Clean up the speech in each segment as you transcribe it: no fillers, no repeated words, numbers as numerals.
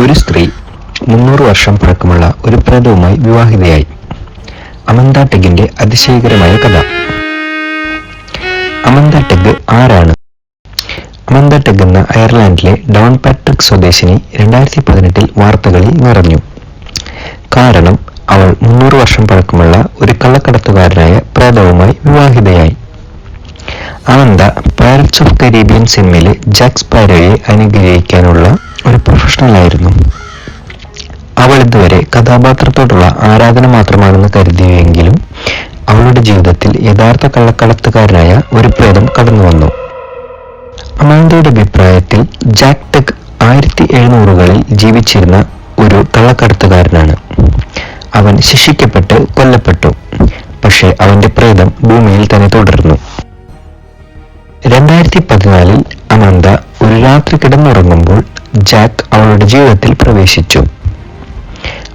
ഒരു സ്ത്രീ 300 വർഷം പഴക്കമുള്ള ഒരു പ്രേതവുമായി വിവാഹിതയായി. അമന്ത ടെഗിന്റെ അതിശയകരമായ കഥ. അമന്ത ടെഗ് ആരാണ്? അമന്ത ടെഗ് എന്ന അയർലൻഡിലെ ഡോൺ പാട്രിക് സ്വദേശിനി 2018 വാർത്തകളിൽ നിറഞ്ഞു. കാരണം അവൾ 300 വർഷം പഴക്കമുള്ള ഒരു കള്ളക്കടത്തുകാരനായ പ്രേതവുമായി വിവാഹിതയായി. അമന്ത പൈററ്റ്സ് ഓഫ് കരീബിയൻ സിനിമയിലെ ജാക്ക് സ്പാരോയെ അനുഗ്രഹിക്കാനുള്ള ഒരു പ്രൊഫഷണലായിരുന്നു. അവൾ ഇതുവരെ കഥാപാത്രത്തോടുള്ള ആരാധന മാത്രമാണെന്ന് കരുതിയെങ്കിലും അവളുടെ ജീവിതത്തിൽ യഥാർത്ഥ കള്ളക്കടത്തുകാരനായ ഒരു പ്രേതം കടന്നു വന്നു. അമാന്തയുടെ അഭിപ്രായത്തിൽ ജാക്ക് ടെഗ് 1700കളിൽ ജീവിച്ചിരുന്ന ഒരു കള്ളക്കടത്തുകാരനാണ്. അവൻ ശിക്ഷിക്കപ്പെട്ട് കൊല്ലപ്പെട്ടു. പക്ഷേ അവന്റെ പ്രേതം ഭൂമിയിൽ തന്നെ തുടർന്നു. 2014 അമന്ത ഒരു രാത്രി കിടന്നുറങ്ങുമ്പോൾ ജാക്ക് അവളുടെ ജീവിതത്തിൽ പ്രവേശിച്ചു.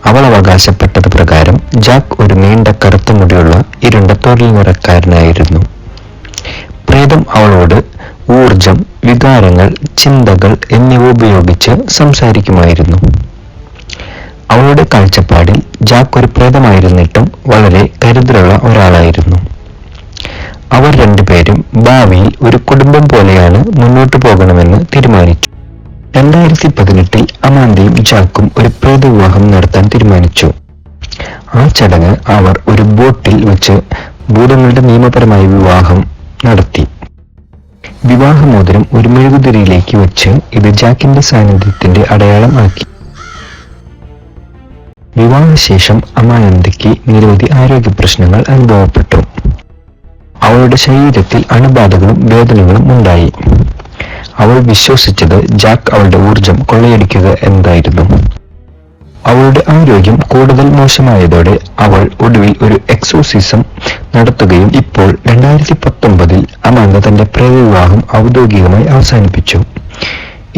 അവൾ അവകാശപ്പെട്ടത് പ്രകാരം ജാക്ക് ഒരു നീണ്ട കറുത്ത മുടിയുള്ള ഇരുണ്ട തൊഴിൽ നിറക്കാരനായിരുന്നു. പ്രേതം അവളോട് ഊർജം, വികാരങ്ങൾ, ചിന്തകൾ എന്നിവ ഉപയോഗിച്ച് സംസാരിക്കുമായിരുന്നു. അവളുടെ കാഴ്ചപ്പാടിൽ ജാക്ക് ഒരു പ്രേതമായിരുന്നിട്ടും വളരെ കരുതലുള്ള ഒരാളായിരുന്നു. അവർ രണ്ടുപേരും ഭാവിയിൽ ഒരു കുടുംബം പോലെയാണ് മുന്നോട്ടു പോകണമെന്ന് തീരുമാനിച്ചു. 2018 അമാന്തയും ജാക്കും ഒരു പ്രേത വിവാഹം നടത്താൻ തീരുമാനിച്ചു. ആ ചടങ്ങ് അവർ ഒരു ബോട്ടിൽ വെച്ച് ഭൂതങ്ങളുടെ നിയമപരമായ വിവാഹം നടത്തി. വിവാഹമോതിരം ഒരു മെഴുകുതിരിയിലേക്ക് വെച്ച് ഇത് ജാക്കിന്റെ സാന്നിധ്യത്തിന്റെ അടയാളം ആക്കി. വിവാഹശേഷം അമാന്തയ്ക്ക് നിരവധി ആരോഗ്യ പ്രശ്നങ്ങൾ അനുഭവപ്പെട്ടു. അവളുടെ ശരീരത്തിൽ അണുബാധകളും വേദനകളും ഉണ്ടായി. അവൾ വിശ്വസിച്ചത് ജാക്ക് അവളുടെ ഊർജം കൊള്ളയടിക്കുക എന്നായിരുന്നു. അവളുടെ ആരോഗ്യം കൂടുതൽ മോശമായതോടെ അവൾ ഒടുവിൽ ഒരു എക്സോസിസം നടത്തുകയും ഇപ്പോൾ 2019 അമാന്ത തന്റെ പ്രേതവിവാഹം ഔദ്യോഗികമായി അവസാനിപ്പിച്ചു.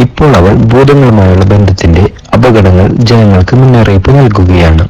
ഇപ്പോൾ അവൾ ഭൂതങ്ങളുമായുള്ള ബന്ധത്തിന്റെ അപകടങ്ങൾ ജനങ്ങൾക്ക് മുന്നറിയിപ്പ് നൽകുകയാണ്.